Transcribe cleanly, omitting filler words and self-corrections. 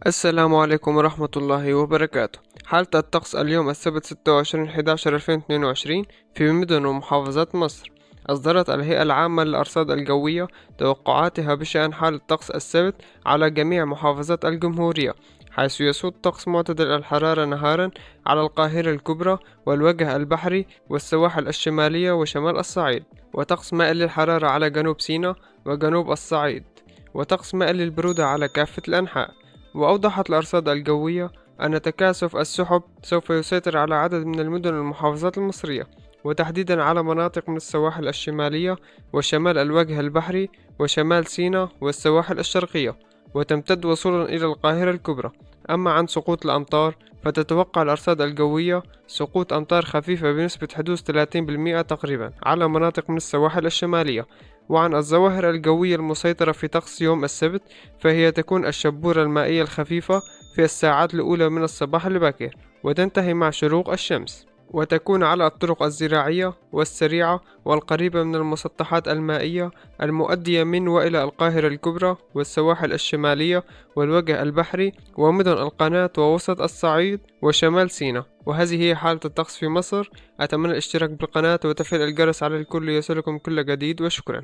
السلام عليكم ورحمة الله وبركاته. حالة الطقس اليوم السبت 26/11/2022 في مدن ومحافظات مصر. أصدرت الهيئة العامة للأرصاد الجوية توقعاتها بشأن حالة طقس السبت على جميع محافظات الجمهورية، حيث يسود طقس معتدل الحرارة نهارا على القاهرة الكبرى والوجه البحري والسواحل الشمالية وشمال الصعيد، وطقس مائل للحرارة على جنوب سيناء وجنوب الصعيد، وطقس مائل للبرودة على كافة الأنحاء. وأوضحت الأرصاد الجوية أن تكاثف السحب سوف يسيطر على عدد من المدن والمحافظات المصرية، وتحديدا على مناطق من السواحل الشمالية وشمال الوجه البحري وشمال سيناء والسواحل الشرقية، وتمتد وصولا إلى القاهرة الكبرى. أما عن سقوط الأمطار، فتتوقع الأرصاد الجوية سقوط أمطار خفيفة بنسبة حدوث 30% تقريبا على مناطق من السواحل الشمالية. وعن الظواهر الجوية المسيطرة في طقس يوم السبت، فهي تكون الشبورة المائية الخفيفة في الساعات الأولى من الصباح الباكر، وتنتهي مع شروق الشمس، وتكون على الطرق الزراعية والسريعة والقريبة من المسطحات المائية المؤدية من وإلى القاهرة الكبرى والسواحل الشمالية والوجه البحري ومدن القناة ووسط الصعيد وشمال سيناء. وهذه هي حالة الطقس في مصر. أتمنى الاشتراك بالقناة وتفعيل الجرس على الكل ليصلكم كل جديد، وشكرا.